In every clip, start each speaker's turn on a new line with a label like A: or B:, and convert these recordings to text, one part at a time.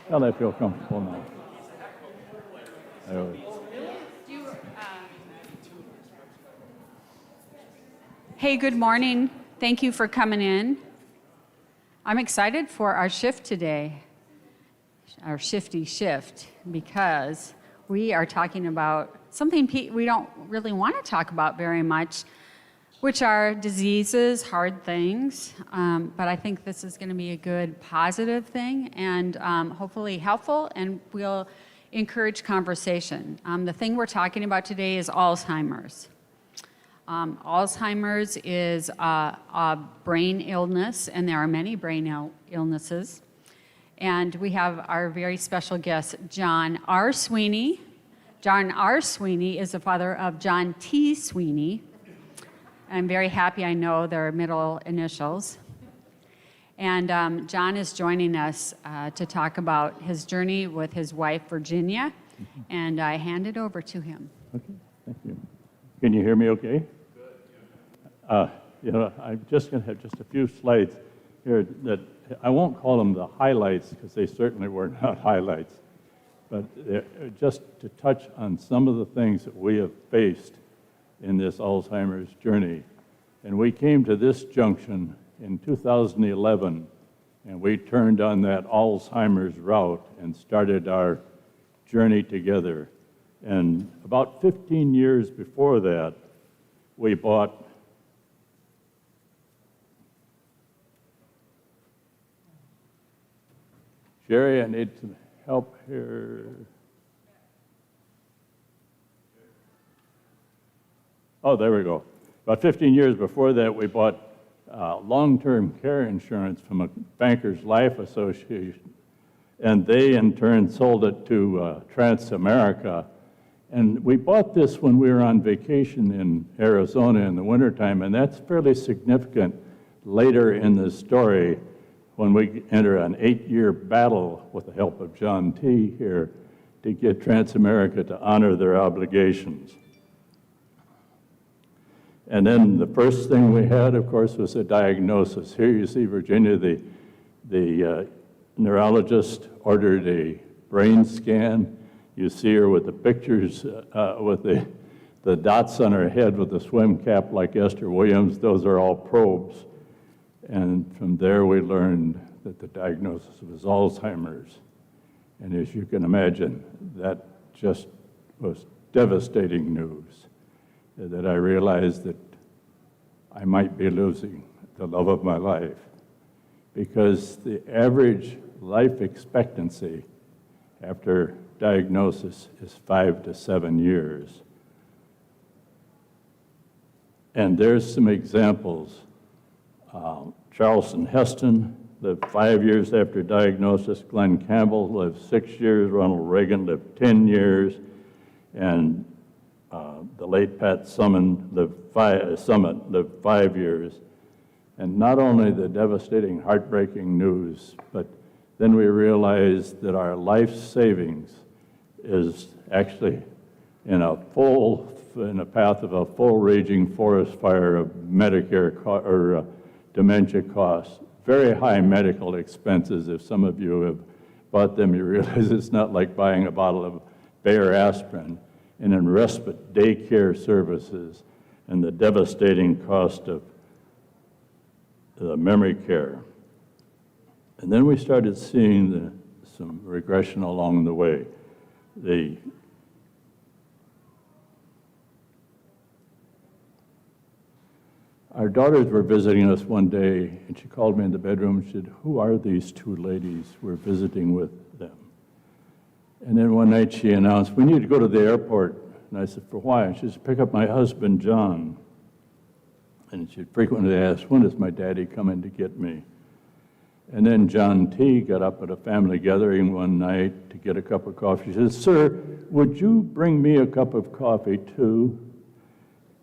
A: Tell that I feel comfortable now.
B: Hey, good morning. Thank you for coming in. I'm excited for our shift today, our shifty shift, because we are talking about something we don't really want to talk about very much, which are diseases, hard things. But I think this is going to be a good, positive thing and hopefully helpful, and we'll encourage conversation. The thing we're talking about today is Alzheimer's. Alzheimer's is a brain illness, and there are many brain illnesses. And we have our very special guest, John R. Sweeney. John R. Sweeney is the father of John T. Sweeney. I'm very happy I know their middle initials. And John is joining us to talk about his journey with his wife, Virginia. And I hand it over to him.
A: Okay, thank you. Can you hear me okay? Good. I'm just going to have just a few slides here that I won't call them the highlights because they certainly were not highlights, but just to touch on some of the things that we have faced in this Alzheimer's journey. And we came to this junction in 2011, and we turned on that Alzheimer's route and started our journey together. And about 15 years before that, we bought Jerry, I need some help here. Oh, there we go. About 15 years before that, we bought long-term care insurance from a Bankers Life Association, and they in turn sold it to Transamerica. And we bought this when we were on vacation in Arizona in the wintertime, and that's fairly significant later in the story when we enter an 8-year battle with the help of John T. here to get Transamerica to honor their obligations. And then the first thing we had, of course, was a diagnosis. Here you see Virginia, the neurologist ordered a brain scan. You see her with the pictures with the dots on her head with the swim cap like Esther Williams. Those are all probes. And from there we learned that the diagnosis was Alzheimer's. And as you can imagine, that just was devastating news, that I realized that I might be losing the love of my life, because the average life expectancy after diagnosis is 5 to 7 years. And there's some examples. Charleston Heston lived 5 years after diagnosis. Glenn Campbell lived 6 years. Ronald Reagan lived 10 years. And the late Pat Summitt lived 5 years. And not only the devastating, heartbreaking news, but then we realized that our life savings is actually in a path of a full raging forest fire of Medicare dementia costs, very high medical expenses. If some of you have bought them, you realize it's not like buying a bottle of Bayer aspirin. And in respite daycare services and the devastating cost of the memory care. And then we started seeing some regression along the way. Our daughters were visiting us one day, and she called me in the bedroom and said, "Who are these two ladies? We're visiting with them." And then one night she announced, "We need to go to the airport." And I said, "For why?" And she said, "Pick up my husband, John." And she'd frequently ask, "When is my daddy coming to get me?" And then John T. got up at a family gathering one night to get a cup of coffee. She said, "Sir, would you bring me a cup of coffee too?"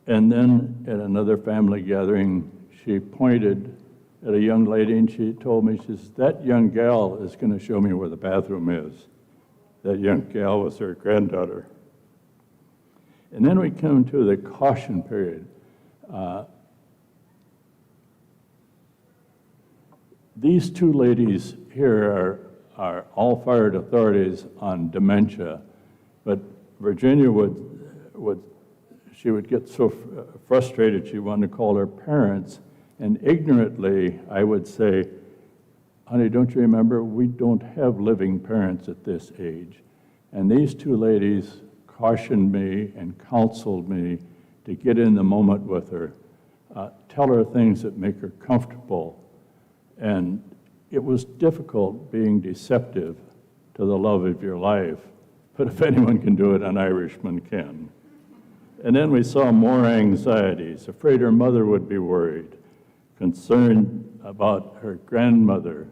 A: And then at another family gathering, she pointed at a young lady and she told me, she says, "That young gal is going to show me where the bathroom is." That young gal was her granddaughter. And then we come to the caution period. These two ladies here all fired authorities on dementia, but Virginia she would get so frustrated she wanted to call her parents, and ignorantly I would say, honey, don't you remember, we don't have living parents at this age. And these two ladies cautioned me and counseled me to get in the moment with her, tell her things that make her comfortable. And it was difficult being deceptive to the love of your life, but if anyone can do it, an Irishman can. And then we saw more anxieties, afraid her mother would be worried, concerned about her grandmother.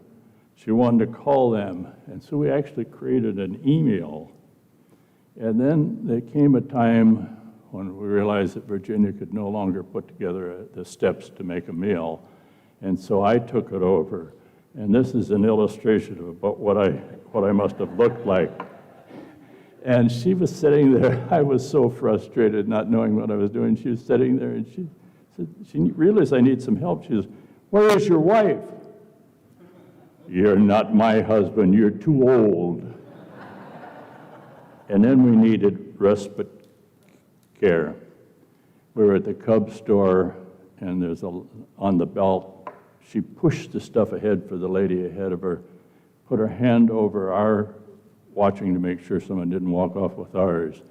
A: She wanted to call them, and so we actually created an email. And then there came a time when we realized that Virginia could no longer put together the steps to make a meal, and so I took it over. And this is an illustration of about what I must have looked like. And she was sitting there. I was so frustrated not knowing what I was doing. She was sitting there, and she said, she realized I need some help. She says, "Where is your wife?" "You're not my husband. You're too old." And then we needed respite care. We were at the Cub store, and there's on the belt. She pushed the stuff ahead for the lady ahead of her, put her hand over our watching to make sure someone didn't walk off with ours.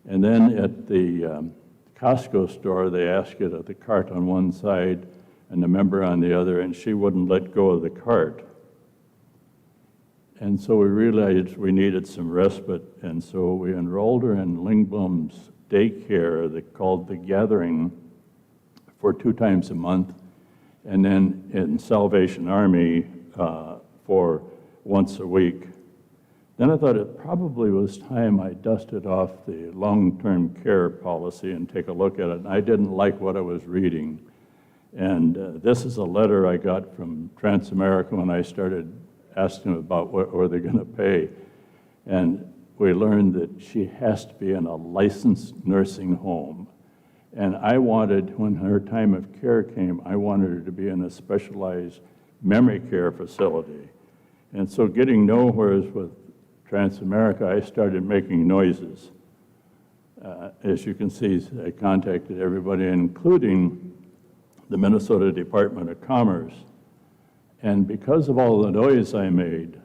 A: And then at the Costco store, they asked you to the cart on one side and the member on the other, and she wouldn't let go of the cart. And so we realized we needed some respite, and so we enrolled her in Lingblom's daycare called The Gathering for 2 times a month, and then in Salvation Army for once a week. Then I thought it probably was time I dusted off the long-term care policy and take a look at it, and I didn't like what I was reading. And this is a letter I got from Transamerica when I started asking them about what were they going to pay. And we learned that she has to be in a licensed nursing home. And I wanted, when her time of care came, I wanted her to be in a specialized memory care facility. And so getting nowheres with Transamerica, I started making noises. As you can see, I contacted everybody, including the Minnesota Department of Commerce. And because of all the noise I made,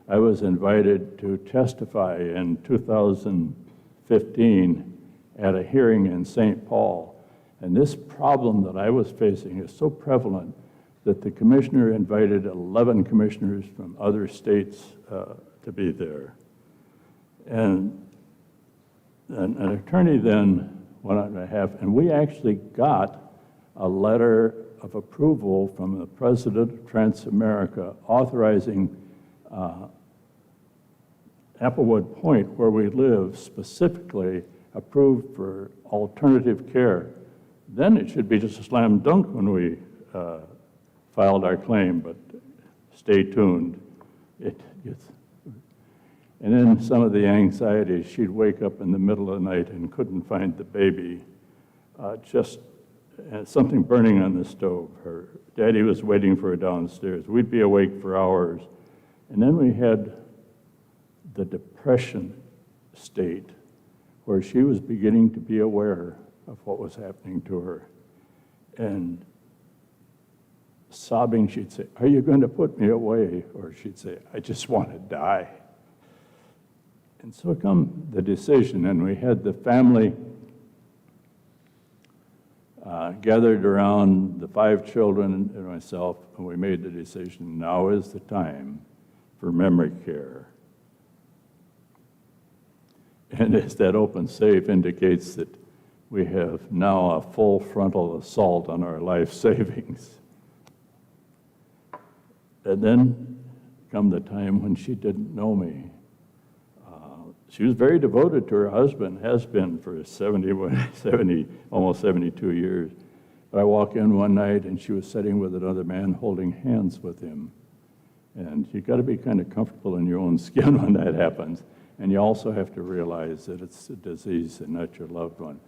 A: I was invited to testify in 2015 at a hearing in St. Paul. And this problem that I was facing is so prevalent that the commissioner invited 11 commissioners from other states to be there. And an attorney then went on behalf, and we actually got a letter of approval from the president of Transamerica authorizing Applewood Point, where we live, specifically approved for alternative care. Then it should be just a slam dunk when we filed our claim, but stay tuned. And then some of the anxieties, she'd wake up in the middle of the night and couldn't find the baby. Something burning on the stove. Her daddy was waiting for her downstairs. We'd be awake for hours. And then we had the depression state where she was beginning to be aware of what was happening to her. And sobbing, she'd say, "Are you going to put me away?" Or she'd say, "I just want to die." And so come the decision, and we had the family gathered around, the 5 children and myself, and we made the decision, now is the time for memory care. And as that open safe indicates that we have now a full frontal assault on our life savings. And then come the time when she didn't know me. She was very devoted to her husband, has been for almost 72 years. But I walk in one night and she was sitting with another man holding hands with him. And you've got to be kind of comfortable in your own skin when that happens. And you also have to realize that it's a disease and not your loved one.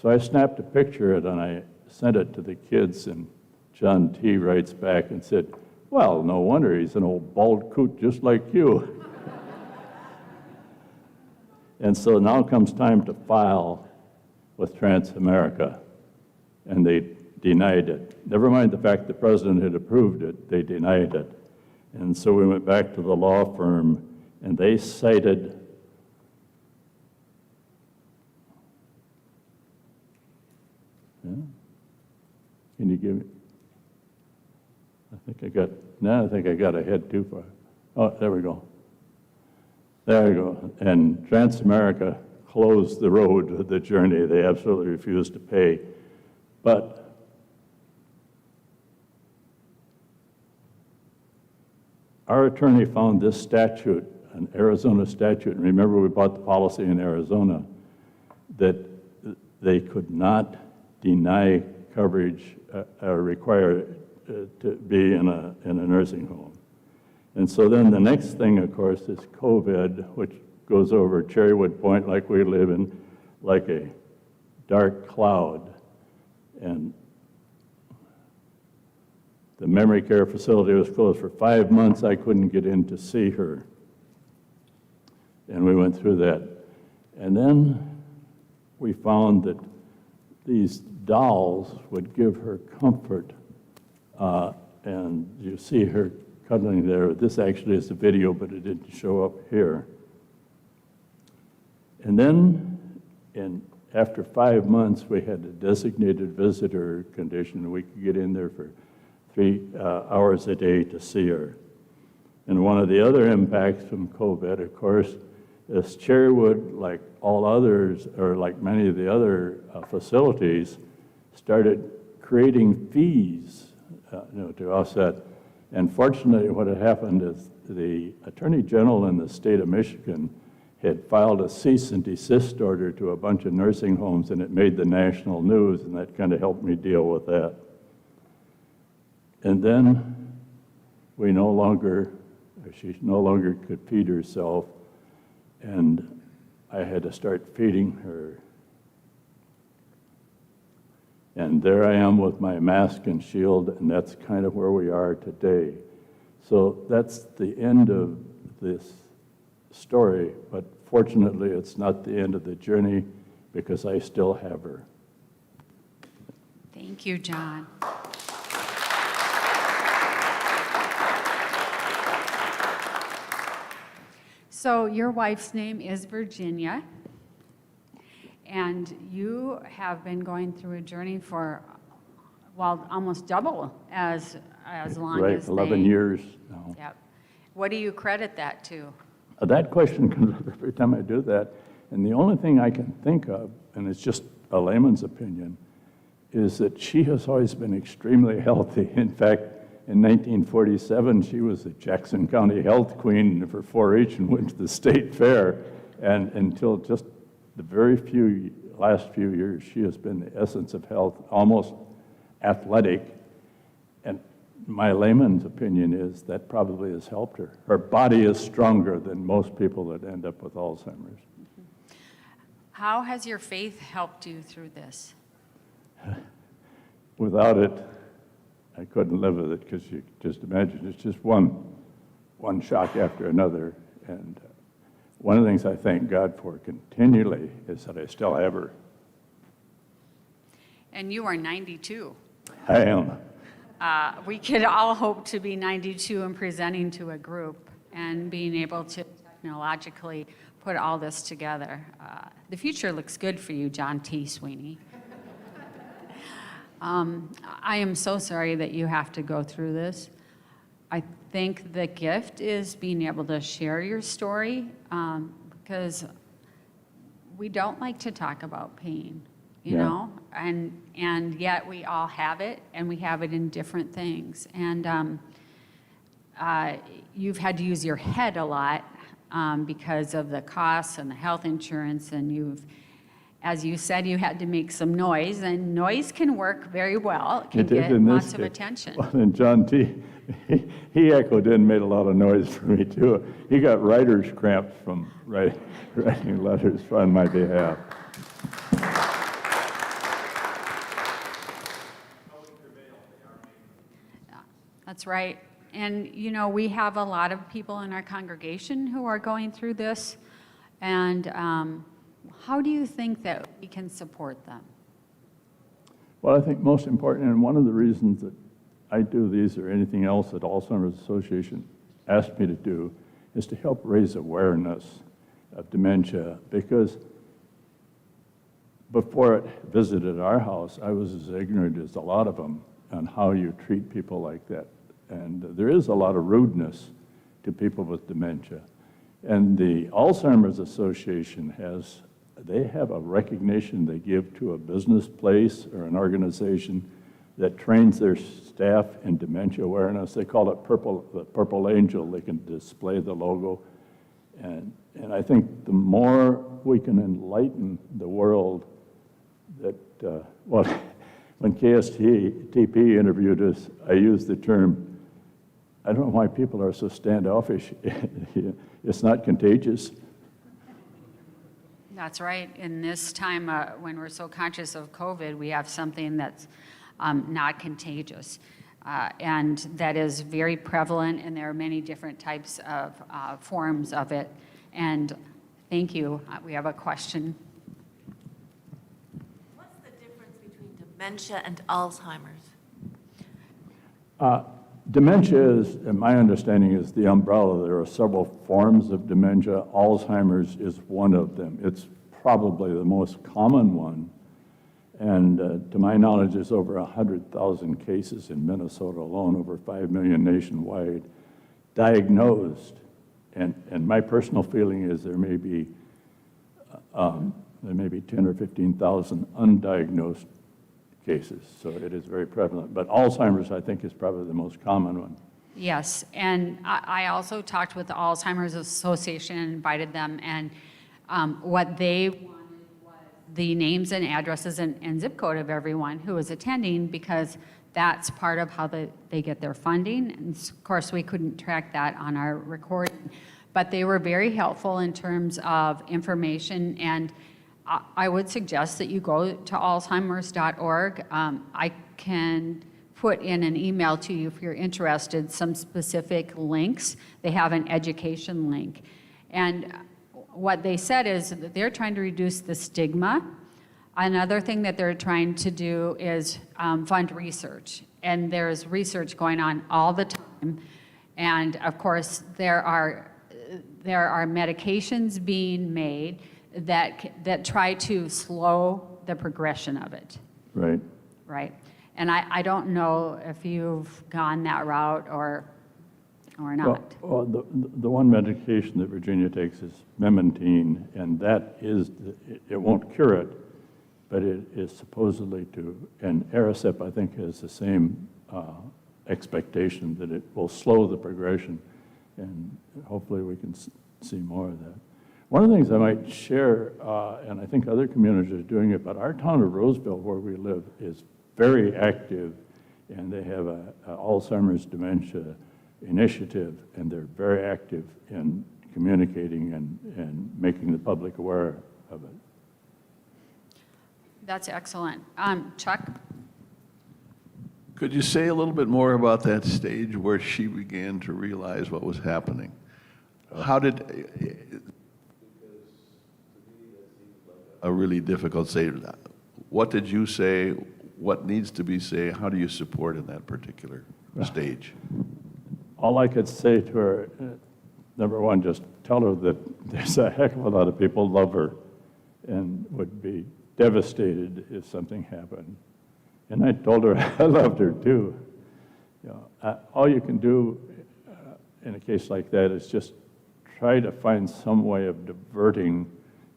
A: So I snapped a picture of it and I sent it to the kids and John T. writes back and said, "Well, no wonder he's an old bald coot just like you." And so now comes time to file with Transamerica, and they denied it. Never mind the fact the president had approved it, they denied it. And so we went back to the law firm, and they cited Can you give me? I think I got ahead too far. Oh, there we go. There we go. And Transamerica closed the road to the journey. They absolutely refused to pay. But our attorney found this statute, an Arizona statute, and remember we bought the policy in Arizona, that they could not deny coverage or require to be in a nursing home. And so then the next thing, of course, is COVID, which goes over Cherrywood Point like we live in, like a dark cloud. And the memory care facility was closed for 5 months. I couldn't get in to see her. And we went through that. And then we found that these dolls would give her comfort. And you see her cuddling there. This actually is a video, but it didn't show up here. And then after 5 months, we had a designated visitor condition. We could get in there for 3 hours a day to see her. And one of the other impacts from COVID, of course, is Cherrywood, like all others, or like many of the other facilities, started creating fees to offset. And fortunately, what had happened is the Attorney General in the state of Michigan had filed a cease and desist order to a bunch of nursing homes, and it made the national news, and that kind of helped me deal with that. And then she no longer could feed herself, and I had to start feeding her. And there I am with my mask and shield, and that's kind of where we are today. So that's the end of this story, but fortunately it's not the end of the journey because I still have her.
B: Thank you, John. So your wife's name is Virginia, and you have been going through a journey for, well, almost double as long
A: right,
B: as
A: 11 years now.
B: Yep. What do you credit that to?
A: That question comes up every time I do that, and the only thing I can think of, and it's just a layman's opinion, is that she has always been extremely healthy. In fact, in 1947, she was the Jackson County Health Queen for 4-H and went to the state fair. And until just the last few years, she has been the essence of health, almost athletic. And my layman's opinion is that probably has helped her. Her body is stronger than most people that end up with Alzheimer's.
B: How has your faith helped you through this?
A: Without it, I couldn't live with it, because you just imagine it's just one shock after another. And one of the things I thank God for continually is that I still have her.
B: And you are 92.
A: I am.
B: We could all hope to be 92 and presenting to a group and being able to technologically put all this together. The future looks good for you, John T. Sweeney. I am so sorry that you have to go through this. I think the gift is being able to share your story, because we don't like to talk about pain, you know, and yet we all have it, and we have it in different things. And you've had to use your head a lot because of the costs and the health insurance, and as you said, you had to make some noise, and noise can work very well. It can get lots of attention.
A: Well, and John T., he echoed in and made a lot of noise for me, too. He got writer's cramp from writing letters on my behalf.
B: That's right. And, you know, we have a lot of people in our congregation who are going through this. And how do you think that we can support them?
A: Well, I think most important, and one of the reasons that I do these or anything else that Alzheimer's Association asked me to do is to help raise awareness of dementia, because before it visited our house, I was as ignorant as a lot of them on how you treat people like that. And there is a lot of rudeness to people with dementia. And the Alzheimer's Association they have a recognition they give to a business place or an organization that trains their staff in dementia awareness. They call it the Purple Angel. They can display the logo. And I think the more we can enlighten the world that, when KSTP interviewed us, I used the term, I don't know why people are so standoffish. It's not contagious.
B: That's right. In this time, when we're so conscious of COVID, we have something that's not contagious. And that is very prevalent, and there are many different types of forms of it. And thank you. We have a question.
C: What's the difference between dementia and Alzheimer's?
A: Dementia is, in my understanding, is the umbrella. There are several forms of dementia. Alzheimer's is one of them. It's probably the most common one. And to my knowledge, there's over 100,000 cases in Minnesota alone, over 5 million nationwide, diagnosed. And my personal feeling is there may be 10 or 15,000 undiagnosed cases, so it is very prevalent. But Alzheimer's, I think, is probably the most common one.
B: Yes, and I also talked with the Alzheimer's Association and invited them, and what they wanted was the names and addresses and zip code of everyone who was attending, because that's part of how they get their funding. And of course, we couldn't track that on our recording, but they were very helpful in terms of information, and I would suggest that you go to alzheimers.org. I can put in an email to you if you're interested, some specific links. They have an education link. And what they said is that they're trying to reduce the stigma. Another thing that they're trying to do is fund research. And there's research going on all the time. And of course, there are medications being made that try to slow the progression of it.
A: Right.
B: Right. And I don't know if you've gone that route or not.
A: Well, the one medication that Virginia takes is memantine, and that is, it won't cure it, but it is supposedly to, and Aricept, I think, has the same expectation that it will slow the progression, and hopefully we can see more of that. One of the things I might share, and I think other communities are doing it, but our town of Roseville, where we live, is very active, and they have an Alzheimer's dementia initiative, and they're very active in communicating and making the public aware of it.
B: That's excellent. Chuck?
D: Could you say a little bit more about that stage where she began to realize what was happening? How did... A really difficult stage. What did you say? What needs to be said? How do you support in that particular stage?
A: All I could say to her, number one, just tell her that there's a heck of a lot of people love her and would be devastated if something happened. And I told her I loved her too. You know, all you can do in a case like that is just try to find some way of diverting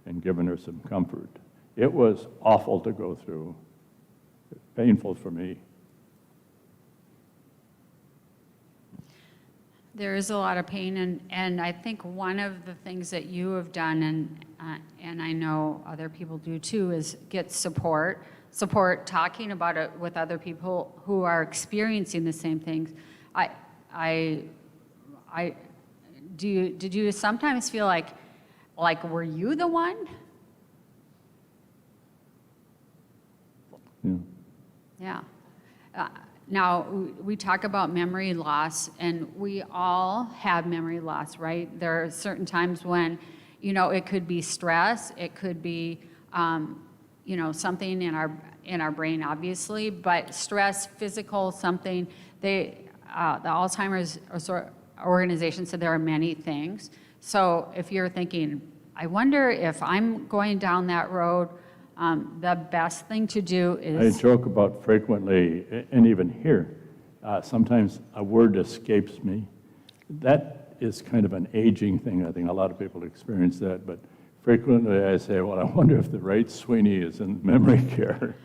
A: and giving her some comfort. It was awful to go through, painful for me.
B: There is a lot of pain, and I think one of the things that you have done, and I know other people do too, is get support, talking about it with other people who are experiencing the same things. Did you sometimes feel like were you the one?
A: Yeah.
B: Yeah. Now, we talk about memory loss, and we all have memory loss, right? There are certain times when, it could be stress, it could be, something in our brain, obviously, but stress, physical, something. The Alzheimer's organization said there are many things. So if you're thinking, I wonder if I'm going down that road, the best thing to do is...
A: I joke about frequently, and even here, sometimes a word escapes me. That is kind of an aging thing. I think a lot of people experience that, but frequently I say, well, I wonder if the right Sweeney is in memory care.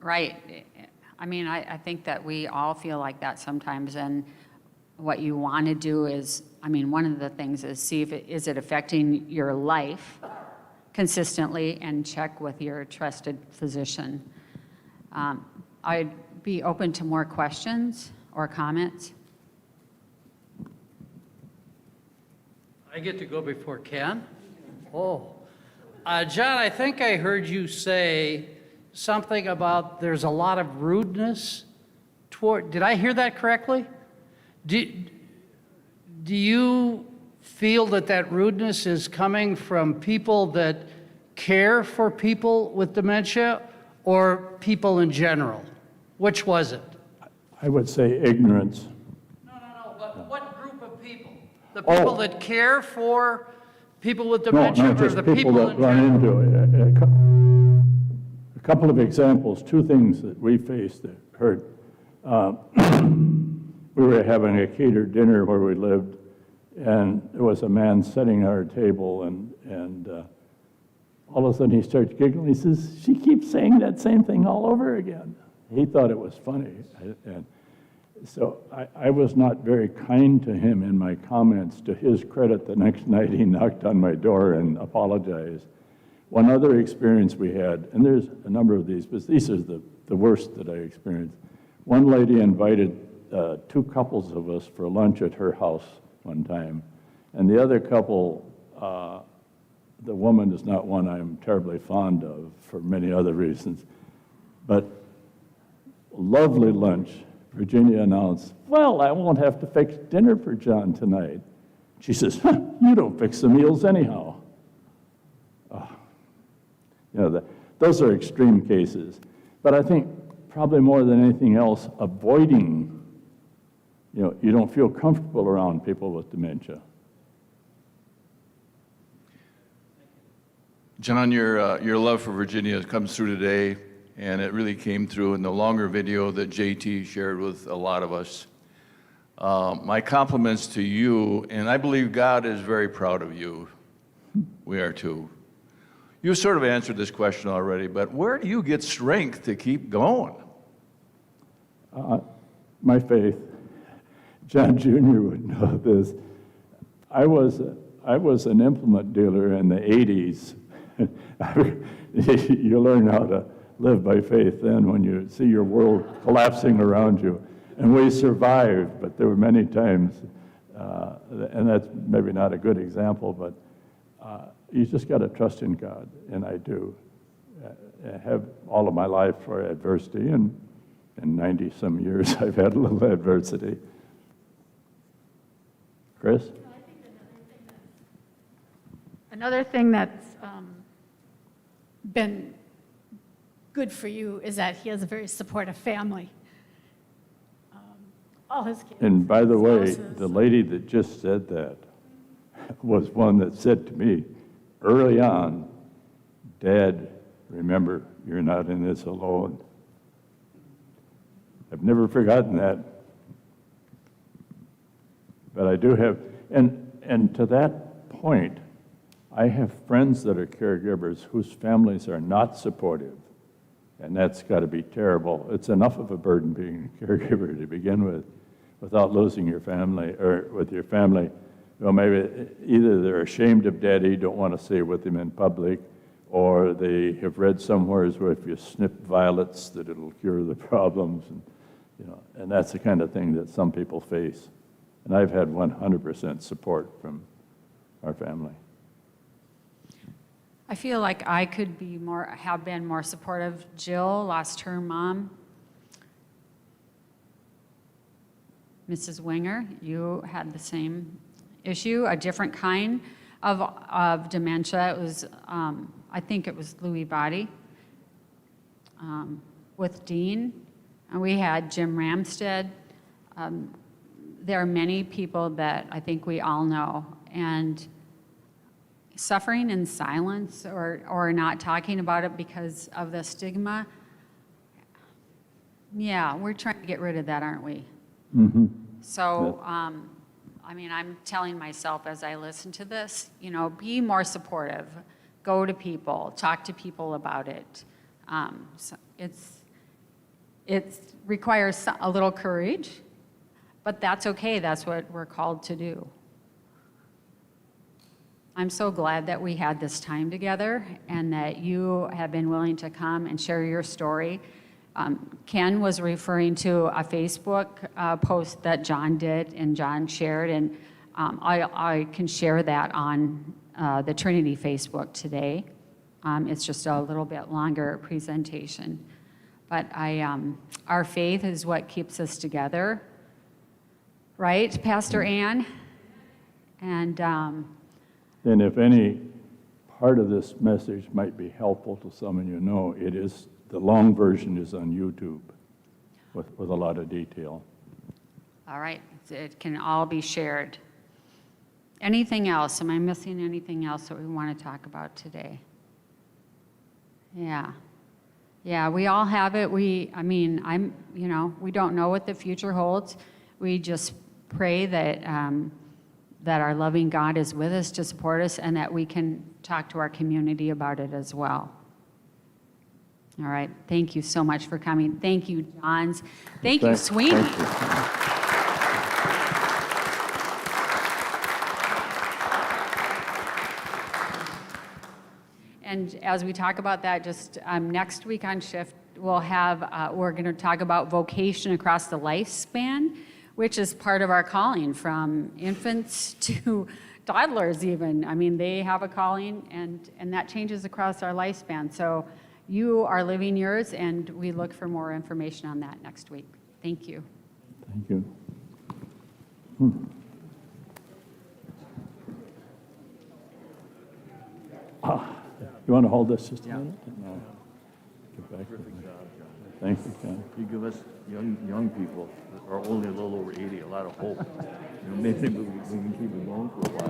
B: Right. I mean, I think that we all feel like that sometimes, and what you want to do is, one of the things is see if is it affecting your life consistently, and check with your trusted physician. I'd be open to more questions or comments.
E: I get to go before Ken? Oh. John, I think I heard you say something about there's a lot of rudeness toward, did I hear that correctly? Do you feel that rudeness is coming from people that care for people with dementia or people in general? Which was it?
A: I would say ignorance.
E: No, but what group of people? The people that care for people with dementia,
A: No,
E: or
A: just
E: the
A: people
E: people
A: that
E: in
A: run
E: general?
A: into it. A couple of examples, two things that we faced that hurt. We were having a catered dinner where we lived, and there was a man sitting at our table, and all of a sudden he starts giggling. He says, "She keeps saying that same thing all over again." He thought it was funny. And so I was not very kind to him in my comments. To his credit, the next night he knocked on my door and apologized. One other experience we had, and there's a number of these, but these are the worst that I experienced. One lady invited two couples of us for lunch at her house one time, and the other couple, the woman is not one I'm terribly fond of for many other reasons, but lovely lunch. Virginia announced, "Well, I won't have to fix dinner for John tonight." She says, "Huh, you don't fix the meals anyhow." Those are extreme cases. But I think probably more than anything else, avoiding, you don't feel comfortable around people with dementia.
D: John, your love for Virginia comes through today, and it really came through in the longer video that JT shared with a lot of us. My compliments to you, and I believe God is very proud of you. We are too. You sort of answered this question already, but where do you get strength to keep going?
A: My faith. John Jr. would know this. I was an implement dealer in the 80s. You learn how to live by faith then when you see your world collapsing around you. And we survived, but there were many times, and that's maybe not a good example, but you just got to trust in God, and I do. I have all of my life for adversity, and in 90-some years I've had a little adversity. Chris?
F: Another thing that's been good for you is that he has a very supportive family. All his kids.
A: And by the way,
F: spouses.
A: the lady that just said that was one that said to me early on, "Dad, remember, you're not in this alone." I've never forgotten that. But I do have, and to that point, I have friends that are caregivers whose families are not supportive, and that's got to be terrible. It's enough of a burden being a caregiver to begin with, without losing your family, or with your family. Well, maybe either they're ashamed of Daddy, don't want to say with him in public, or they have read somewhere where if you snip violets that it'll cure the problems, and that's the kind of thing that some people face. And I've had 100% support from our family.
B: I feel like I could have been more supportive. Jill lost her mom Mrs. Winger, you had the same issue, a different kind of dementia. It was, I think it was Lewy body with Dean, and we had Jim Ramstead. There are many people that I think we all know, and suffering in silence or not talking about it because of the stigma, yeah, we're trying to get rid of that, aren't we?
A: Mm-hmm.
B: So, I mean, I'm telling myself as I listen to this, you know, be more supportive. Go to people, talk to people about it. So it requires a little courage, but that's okay. That's what we're called to do. I'm so glad that we had this time together and that you have been willing to come and share your story. Ken was referring to a Facebook post that John did and John shared, and I can share that on the Trinity Facebook today. It's just a little bit longer presentation. But our faith is what keeps us together, right, Pastor Ann? And
A: if any part of this message might be helpful to someone you know, it is, the long version is on YouTube with a lot of detail.
B: all right, it can all be shared. Anything else? Am I missing anything else that we want to talk about today? Yeah. Yeah, we all have it. We don't know what the future holds. We just pray that that our loving God is with us to support us and that we can talk to our community about it as well. All right. Thank you so much for coming. Thank you, Johns. Thank you, Sweeney.
A: Thank you.
B: And as we talk about that, just next week on Shift, we'll have, we're going to talk about vocation across the lifespan, which is part of our calling from infants to toddlers even. I mean, they have a calling and that changes across our lifespan. So you are living yours, and we look for more information on that next week. Thank you.
A: Thank you. You want to hold this just a minute? No. Get back to it. Thank you, Ken.
G: You give us young people that are only a little over 80 a lot of hope. Maybe we can keep it going for a while.